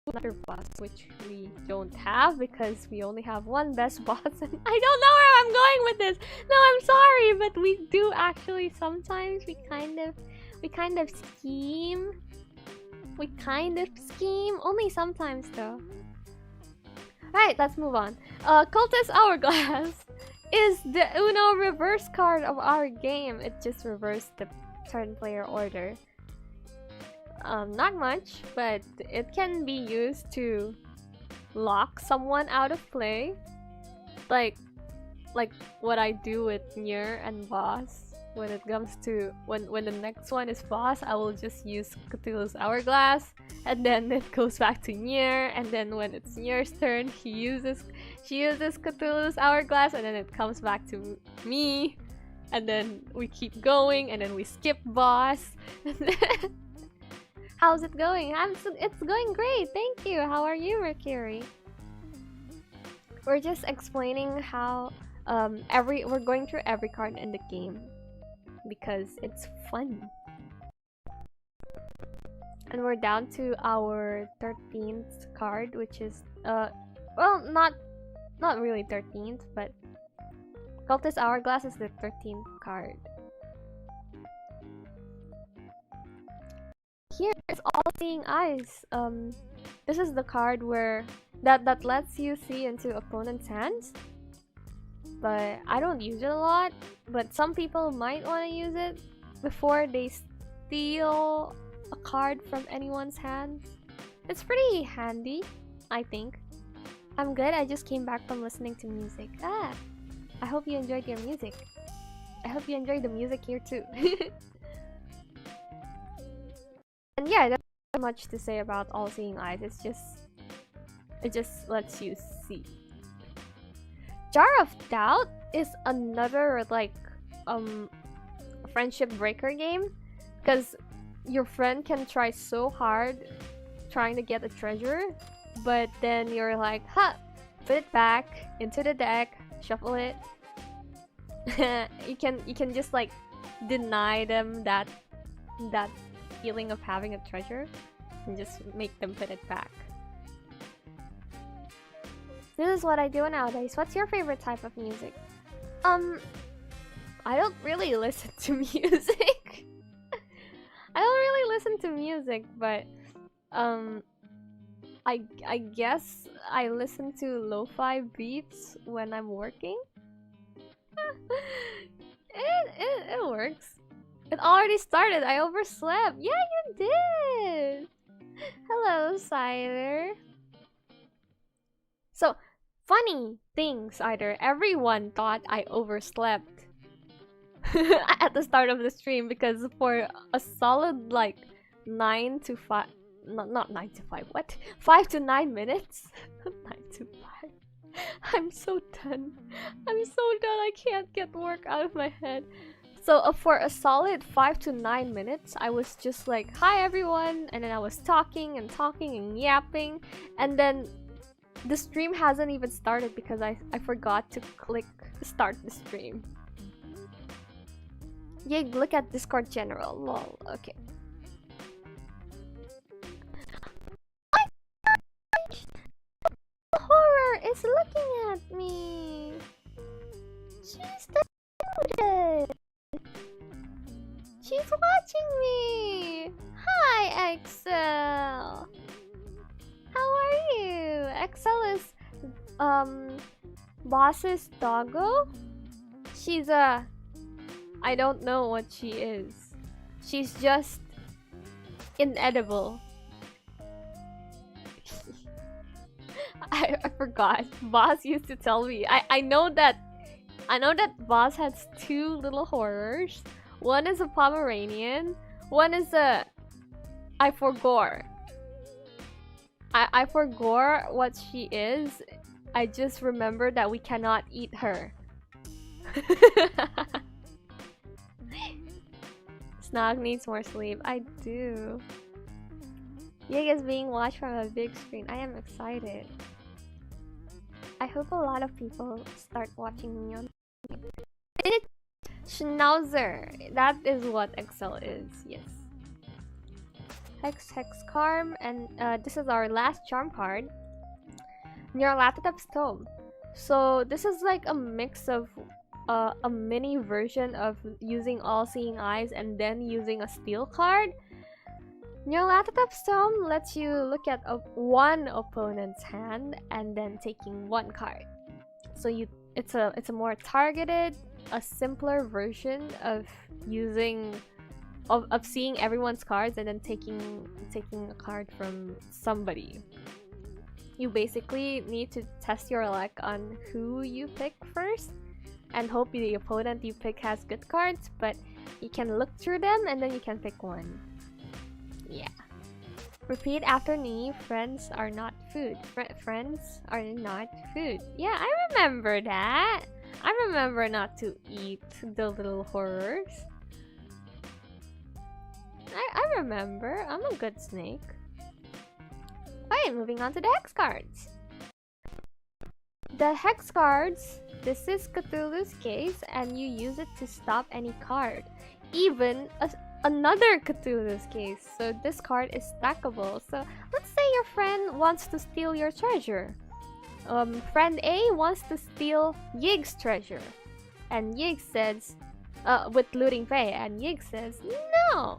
another boss which we don't have because we only have 1 best boss, and I don't know where I'm going with this. No, I'm sorry, but we do actually sometimes we kind of scheme. We kind of scheme, only sometimes though. Alright, let's move on. Cultist Hourglass is the Uno reverse card of our game. It just reversed the turn player order. Not much, but it can be used to lock someone out of play. Like what I do with Nir and Boss. When it comes to when the next one is Boss, I will just use Cthulhu's Hourglass, and then it goes back to Nir, and then when it's Nir's turn, she uses Cthulhu's Hourglass, and then it comes back to me, and then we keep going, and then we skip Boss. How's it going? It's going great, thank you. How are you, Mercury? We're just explaining how we're going through every card in the game because it's fun. And we're down to our 13th card, which is well, not really 13th, but Cultist Hourglass is the 13th card. Here is All-Seeing Eyes. This is the card where that lets you see into opponent's hands. But I don't use it a lot, but some people might want to use it before they steal a card from anyone's hand. It's pretty handy, I think. I'm good, I just came back from listening to music. I hope you enjoyed your music. I hope you enjoyed the music here too. And yeah, there's not much to say about All-Seeing Eyes. It just lets you see. Jar of Doubt is another friendship breaker game, because your friend can try so hard trying to get a treasure, but then you're like, put it back into the deck, shuffle it. you can just deny them that feeling of having a treasure and just make them put it back. This is what I do nowadays. What's your favorite type of music? I don't really listen to music. I don't really listen to music, but I guess I listen to lo-fi beats when I'm working. It works. It already started. I overslept. Yeah, you did. Hello, Cider. So, funny thing, Cider. Everyone thought I overslept at the start of the stream because for a solid like 9 to 5, not 9 to 5, what? 5 to 9 minutes? 9 to 5. I'm so done. I'm so done. I can't get work out of my head. So for a solid 5 to 9 minutes, I was just like, hi everyone, and then I was talking and yapping, and then the stream hasn't even started because I forgot to click start the stream. Yeah, look at Discord General. Lol. Okay. My gosh! The horror is looking at me. She's deluded. She's watching me. Hi, Excel. How are you? Excel is boss's doggo. She's a I don't know what she is. She's just inedible. I forgot. Boss used to tell me. I know that Boss has 2 little horrors. One is a Pomeranian. One is a I forgot. I forgot what she is. I just remember that we cannot eat her. Snog needs more sleep. I do. Yig is being watched from a big screen. I am excited. I hope a lot of people start watching me on Schnauzer. That is what Excel is, yes. Hex Karm, and this is our last charm card. Nyarlathotep's Tome. So this is like a mix of a mini version of using All-Seeing Eyes and then using a steel card. Nyarlathotep's Tome lets you look at one opponent's hand and then taking one card. So it's a more targeted, a simpler version of using of seeing everyone's cards and then taking a card from somebody. You basically need to test your luck on who you pick first and hope the opponent you pick has good cards, but you can look through them and then you can pick one. Yeah. Repeat after me. Friends are not food. Friends are not food. Yeah, I remember that. I remember not to eat the little horrors. I remember. I'm a good snake. Alright, moving on to the hex cards. The hex cards, this is Cthulhu's Case, and you use it to stop any card. Even another Cthulhu's Case. So this card is stackable. So let's say your friend wants to steal your treasure. Friend A wants to steal Yig's treasure. And Yig says, with Looting Fae, and Yig says, no!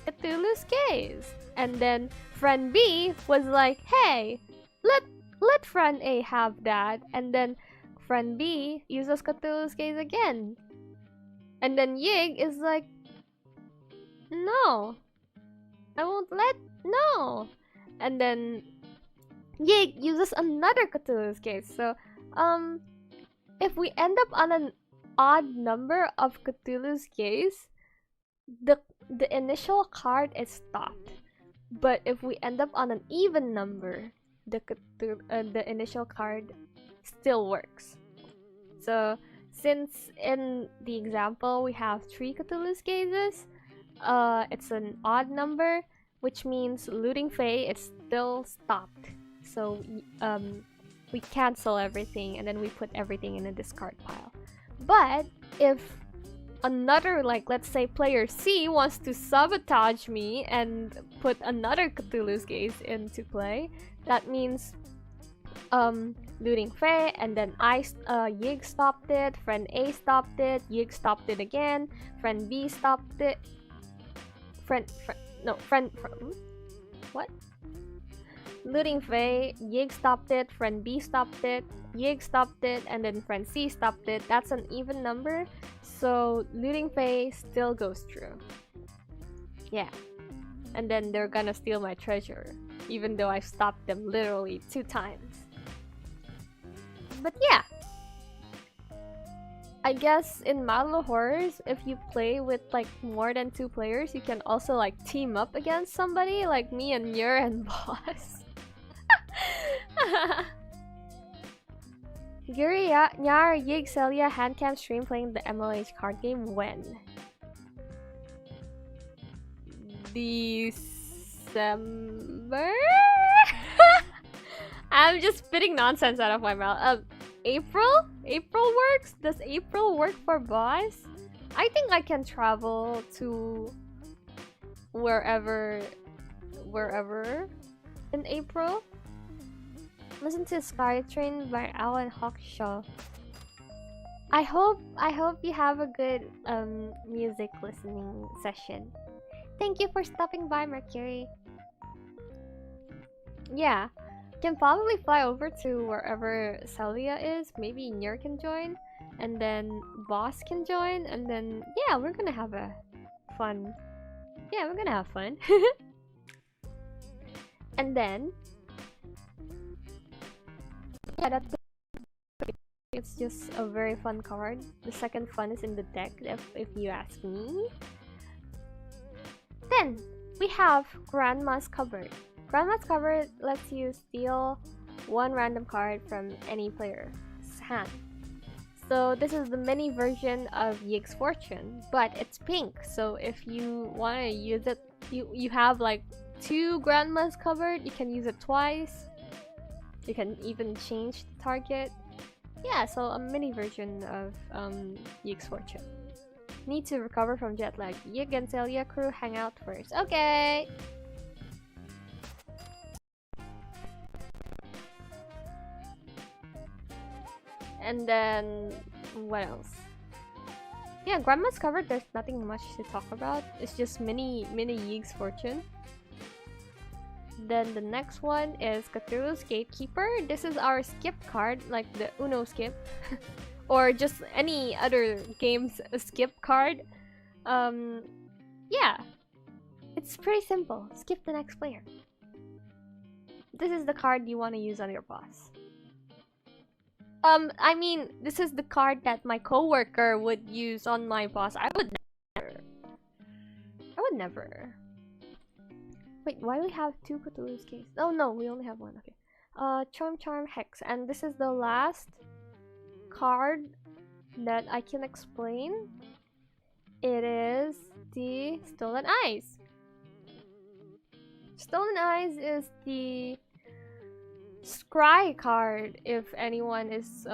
Cthulhu's Case. And then friend B was like, hey, let friend A have that. And then friend B uses Cthulhu's Case again. And then Yig is like, no, I won't let, no. And then Yig uses another Cthulhu's Case. So if we end up on an odd number of Cthulhu's Case, the initial card is stopped. But if we end up on an even number, the initial card still works. So since in the example we have 3 Cthulhu's Cases, it's an odd number, which means Looting Fae is still stopped. So we cancel everything and then we put everything in a discard pile. But if another, like let's say player C wants to sabotage me and put another Cthulhu's Case into play, that means looting Faye, and then Yig stopped it, friend A stopped it, Yig stopped it again, friend B stopped it, what? Looting Faye, Yig stopped it, friend B stopped it, Yig stopped it, and then friend C stopped it. That's an even number, so looting Faye still goes through. Yeah. And then they're gonna steal my treasure, even though I stopped them literally 2 times. But yeah, I guess in My Little Horrors, if you play with like more than 2 players, you can also like team up against somebody, like me and Yer and Boss. Yuri, Nyar, Yig, Celia, Handcam stream playing the MLH card game when? December? I'm just spitting nonsense out of my mouth. April? April works? Does April work for Boss? I think I can travel to wherever in April. Listen to Skytrain by Alan Hawkshaw. I hope you have a good music listening session. Thank you for stopping by, Mercury. Yeah, can probably fly over to wherever Celia is. Maybe Nier can join, and then Boss can join, and then yeah, we're gonna have a fun. Yeah, we're gonna have fun. And then yeah, that's it's just a very fun card. The second fun is in the deck, if you ask me. Then we have Grandma's Cupboard. Grandma's Cupboard lets you steal 1 random card from any player's hand. So this is the mini version of Yig's Fortune, but it's pink. So if you want to use it, you have like 2 Grandma's Cupboard. You can use it twice. You can even change the target. Yeah, so a mini version of Yig's Fortune. Need to recover from jet lag. Yig and Celia crew hang out first. Okay. And then what else? Yeah, Grandma's Covered. There's nothing much to talk about. It's just mini Yig's Fortune. Then the next one is Cthulhu's Gatekeeper. This is our skip card, like the Uno skip. Or just any other game's skip card. Yeah. It's pretty simple. Skip the next player. This is the card you want to use on your boss. I mean, this is the card that my coworker would use on my boss. I would never. Wait, why do we have 2 Cthulhu's Gates? Oh no, we only have 1. Okay. Charm Hex, and this is the last card that I can explain. It is the Stolen Eyes. Stolen Eyes is the Scry card, if anyone is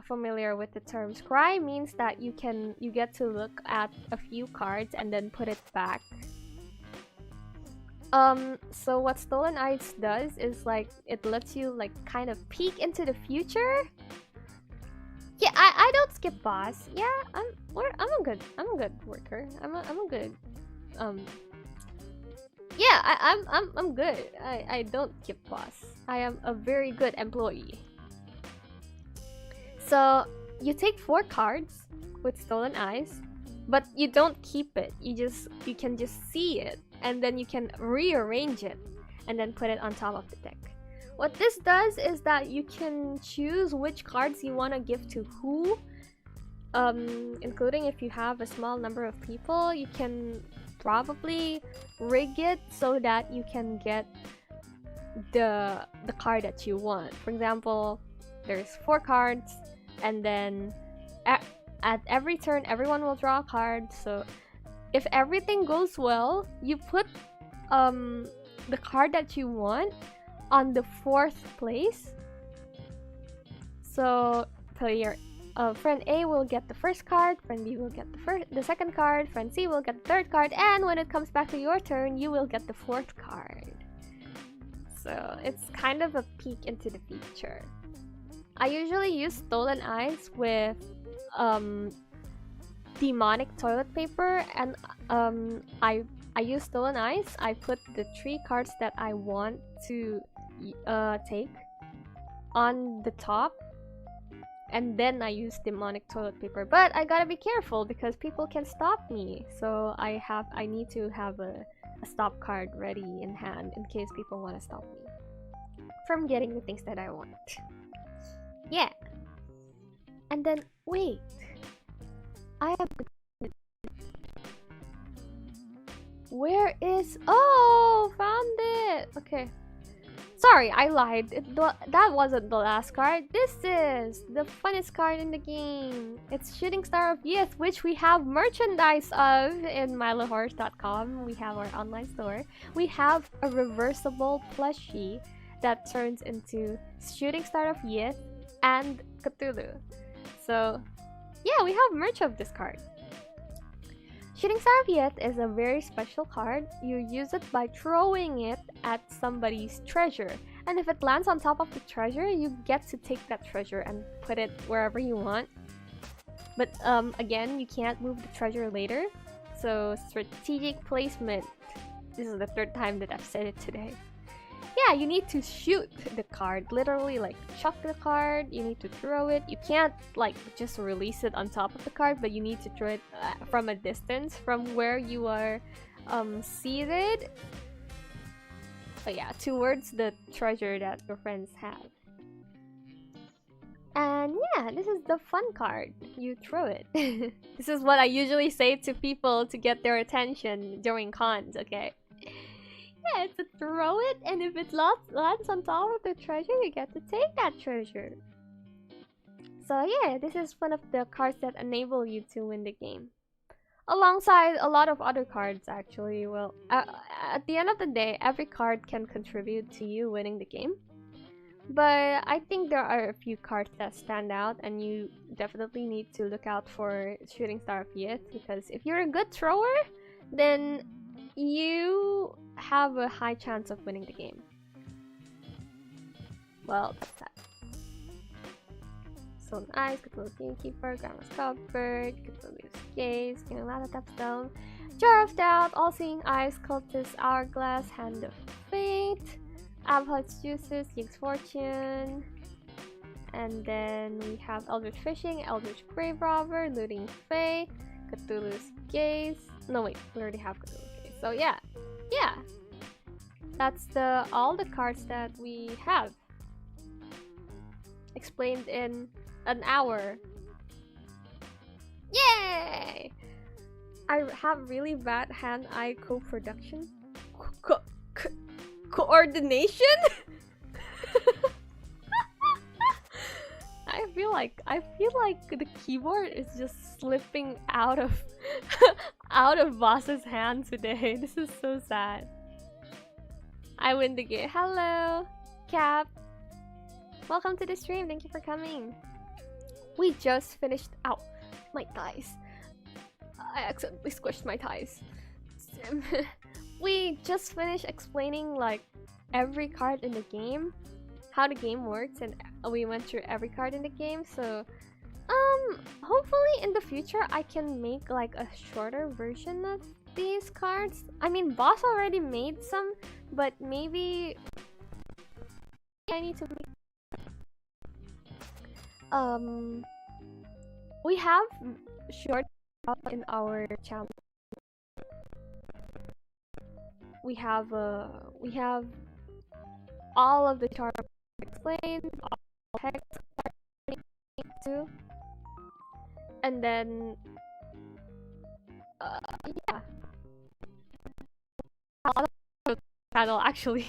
familiar with the term. Scry means that you get to look at a few cards and then put it back. So what Stolen Eyes does is like it lets you like kind of peek into the future. Yeah, I don't skip boss. Yeah, I'm a good worker. I'm a good yeah, I'm good. I don't skip boss. I am a very good employee. So you take 4 cards with Stolen Eyes, but you don't keep it. You can just see it, and then you can rearrange it and then put it on top of the deck. What this does is that you can choose which cards you want to give to who, including if you have a small number of people. You can probably rig it so that you can get the card that you want. For example, there's 4 cards, and then at every turn everyone will draw a card. So if everything goes well, you put the card that you want on the 4th place. So player friend A will get the first card, friend B will get the second card, friend C will get the 3rd card, and when it comes back to your turn, you will get the 4th card. So it's kind of a peek into the future. I usually use Stolen Eyes with demonic toilet paper, and I use Stolen Eyes. I put the 3 cards that I want to take on the top, and then I use demonic toilet paper. But I gotta be careful because people can stop me, so I need to have a stop card ready in hand in case people want to stop me from getting the things that I want. Yeah. And then wait, I have. Where is? Oh, found it. Okay. Sorry, I lied. That wasn't the last card. This is the funnest card in the game. It's Shooting Star of Youth, which we have merchandise of in mylahorse.com. We have our online store. We have a reversible plushie that turns into Shooting Star of Youth and Cthulhu. So, yeah, we have merch of this card. Shooting Star of Youth is a very special card. You use it by throwing it at somebody's treasure. And if it lands on top of the treasure, you get to take that treasure and put it wherever you want. But again, you can't move the treasure later. So strategic placement. This is the 3rd time that I've said it today. Yeah, you need to shoot the card. Literally, like, chuck the card. You need to throw it. You can't, like, just release it on top of the card, but you need to throw it from a distance from where you are seated. But yeah, towards the treasure that your friends have. And yeah, this is the fun card. You throw it. This is what I usually say to people to get their attention during cons, okay? Yeah, it's to throw it, and if it lands on top of the treasure, you get to take that treasure. So yeah, this is one of the cards that enable you to win the game. Alongside a lot of other cards, actually. Well, at the end of the day, every card can contribute to you winning the game. But I think there are a few cards that stand out, and you definitely need to look out for Shooting Star of Youth, because if you're a good thrower, then you have a high chance of winning the game. Well, that's that. So nice, Cthulhu's Gamekeeper, Grandma's Cupboard, Cthulhu's Gaze, Lava Tapstone, Jar of Doubt, All Seeing Eyes, Cultist Hourglass, Hand of Fate, Abhot's Juices, Yig's Fortune, and then we have Eldritch Fishing, Eldritch Grave Robber, Looting Fae, Cthulhu's Gaze. No wait, we already have Cthulhu's Gaze. So yeah, that's all the cards that we have explained in an hour. Yay! I have really bad hand-eye co-production. Coordination? I feel like the keyboard is just slipping out of out of Boss's hand today. This is so sad. I win the game. Hello, Cap. Welcome to the stream. Thank you for coming. We just finished. Ow, my thighs. I accidentally squished my thighs. We just finished explaining like every card in the game, how the game works, and we went through every card in the game. So hopefully in the future I can make like a shorter version of these cards. I mean, Boss already made some, but maybe I need to make we have short in our channel. We have all of the chart explained, all text too, and then yeah, a lot of channel actually.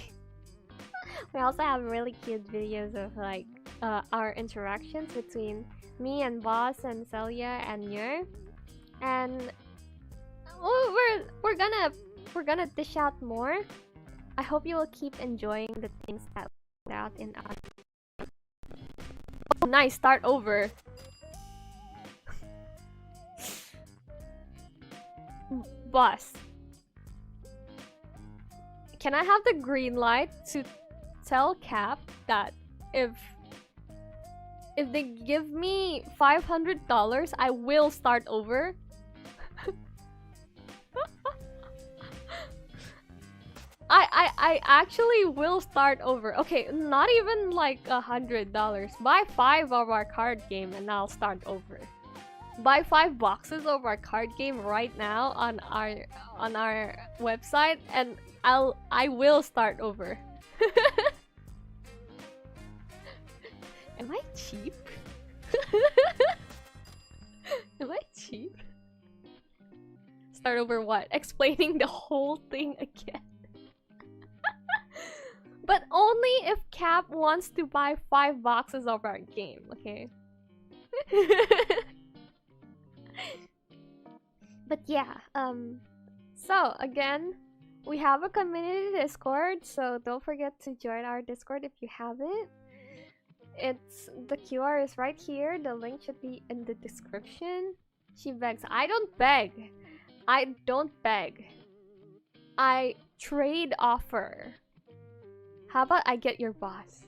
We also have really cute videos of like our interactions between me and Boss and Celia and Yer, and we're gonna dish out more. I hope you will keep enjoying the things that we put out in our. Oh, nice! Start over. Boss, can I have the green light to tell Cap that if if they give me $500, I will start over. I actually will start over. Okay, not even like $100. Buy 5 of our card game and I'll start over. Buy 5 boxes of our card game right now on our website and I will start over. Am I cheap? Am I cheap? Start over what? Explaining the whole thing again. But only if Cap wants to buy 5 boxes of our game, okay? But yeah, so again, we have a community Discord, so don't forget to join our Discord if you haven't. The QR is right here. The link should be in the description. She begs. I don't beg. I don't beg. I trade offer. How about I get your boss?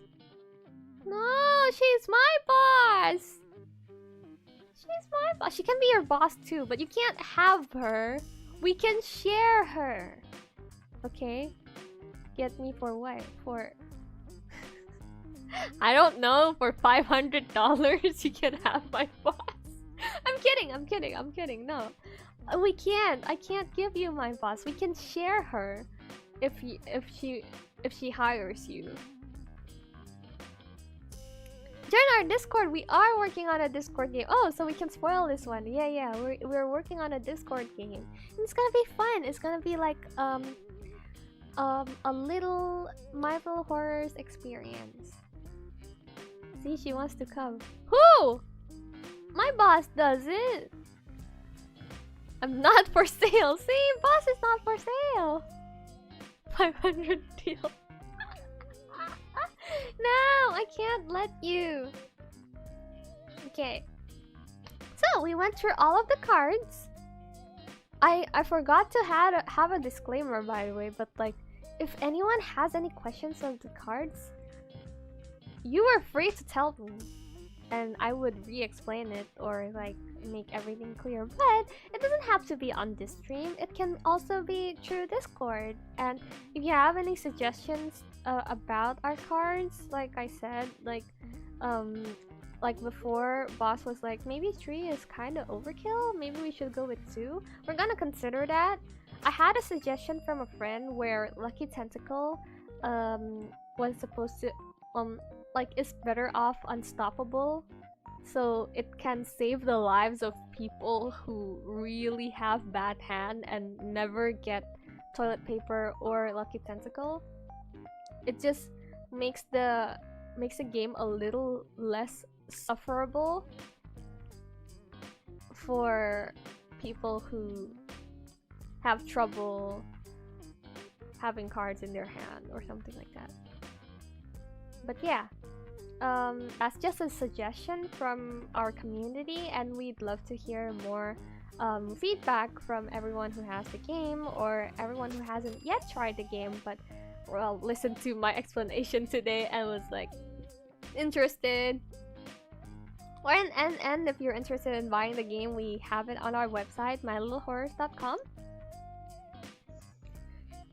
No, she's my boss. She's my boss. She can be your boss too, but you can't have her. We can share her. Okay? Get me for what? For... I don't know, for $500 you can have my boss. I'm kidding. No. We can't. I can't give you my boss. We can share her if she hires you. Join our Discord. We are working on a Discord game. Oh, so we can spoil this one. Yeah. We're working on a Discord game. And it's gonna be fun. It's gonna be like a little My Little Horrors experience. See, she wants to come. Who? My boss does it. I'm not for sale. See, boss is not for sale. 500 deal. No, I can't let you. Okay. So we went through all of the cards. I forgot to have a disclaimer, by the way, but like, if anyone has any questions on the cards, you are free to tell me, and I would re-explain it or like make everything clear. But it doesn't have to be on this stream. It can also be through Discord. And if you have any suggestions about our cards, like I said, like before, boss was like, maybe 3 is kind of overkill. Maybe we should go with 2. We're gonna consider that. I had a suggestion from a friend where Lucky Tentacle was supposed to like is better off unstoppable, so it can save the lives of people who really have bad hand and never get toilet paper or Lucky Tentacle. It just makes the game a little less sufferable for people who have trouble having cards in their hand or something like that. But yeah, that's just a suggestion from our community, and we'd love to hear more feedback from everyone who has the game or everyone who hasn't yet tried the game but listened to my explanation today and was like interested. Or and if you're interested in buying the game, we have it on our website, mylittlehorrors.com.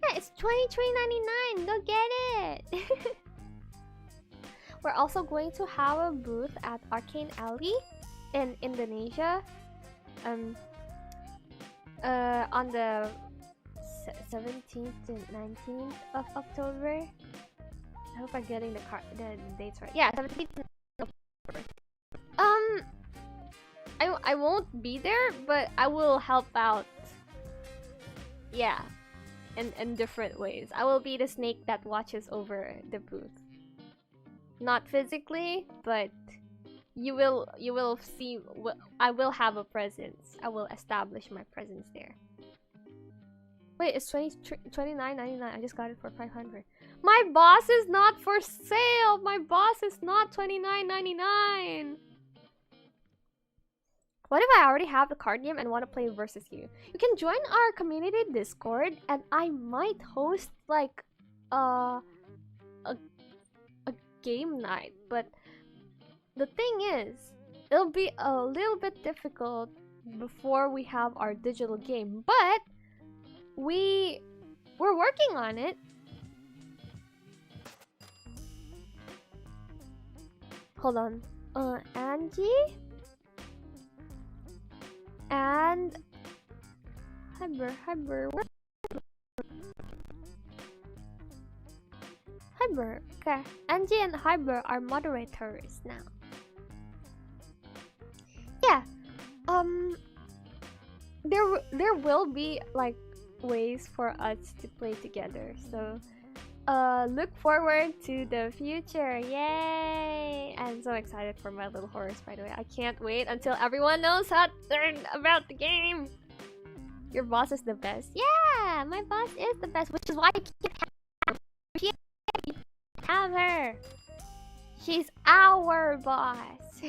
Yeah, it's $23.99. Go get it. We're also going to have a booth at Arcane Alley in Indonesia on the 17th and 19th of October. I hope I'm getting the dates right. Yeah, 17th of October. I won't be there, but I will help out. Yeah, in different ways. I will be the snake that watches over the booth. Not physically, but you will see. I will have a presence. I will establish my presence there. Wait, it's $29.99. I just got it for $500. My boss is not for sale. My boss is not $29.99. What if I already have the card game and want to play versus you? You can join our community Discord, and I might host like a game night, but the thing is, it'll be a little bit difficult before we have our digital game, but we're working on it. Hold on. Angie and Hyber. Hyber. Okay. Angie and Hyber are moderators now. Yeah. There will be like ways for us to play together. So look forward to the future. Yay! I'm so excited for My Little Horrors, by the way. I can't wait until everyone knows how to learn about the game. Your boss is the best. Yeah, my boss is the best, which is why I keep have her. She's our boss. So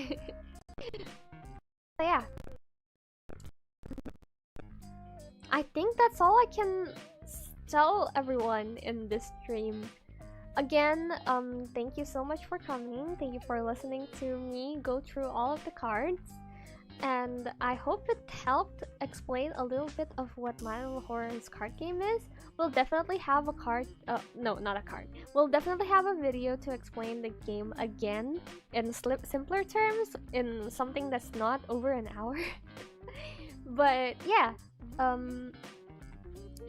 yeah. I think that's all I can tell everyone in this stream. Again, thank you so much for coming. Thank you for listening to me go through all of the cards. And I hope it helped explain a little bit of what My Little Horrors card game is. We'll definitely have a card, no, not a card. We'll definitely have a video to explain the game again in simpler terms, in something that's not over an hour. But yeah,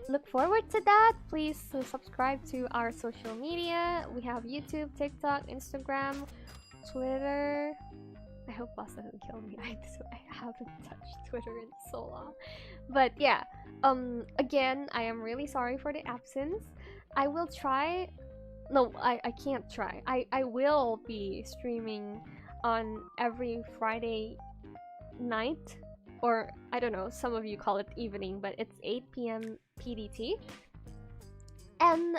look forward to that. Please subscribe to our social media. We have YouTube, TikTok, Instagram, Twitter. I hope boss doesn't kill me. I haven't touched Twitter in so long. But yeah, again, I am really sorry for the absence. I will try. No, I can't try. I will be streaming on every Friday night, or I don't know, some of you call it evening, but it's 8 p.m. PDT. And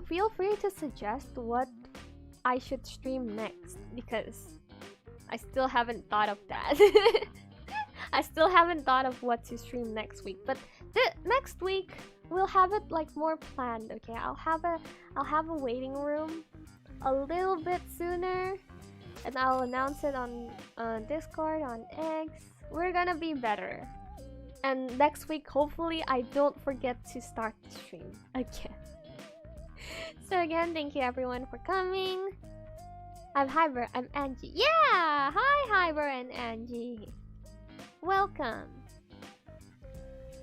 feel free to suggest what I should stream next, because I still haven't thought of that. I still haven't thought of what to stream next week, but next week we'll have it like more planned. Okay, I'll have a waiting room a little bit sooner, and I'll announce it on Discord, on X. We're gonna be better, and next week hopefully I don't forget to start the stream again. So again, thank you everyone for coming. I'm Hyber, I'm Angie. Yeah! Hi Hyber and Angie. Welcome.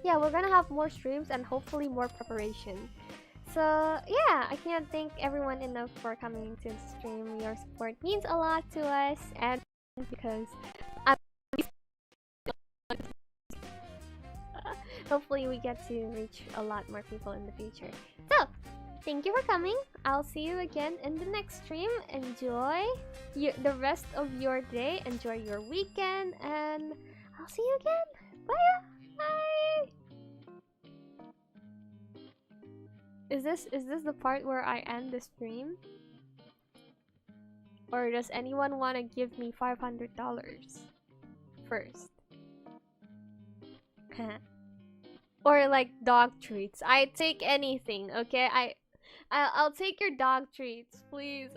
Yeah, we're gonna have more streams and hopefully more preparation. So yeah, I can't thank everyone enough for coming to the stream. Your support means a lot to us, and because I'm hopefully we get to reach a lot more people in the future. So thank you for coming. I'll see you again in the next stream. Enjoy the rest of your day. Enjoy your weekend, and I'll see you again. Bye. Bye. Is this the part where I end the stream? Or does anyone want to give me $500 first? Or like dog treats. I take anything, okay? I'll take your dog treats, please.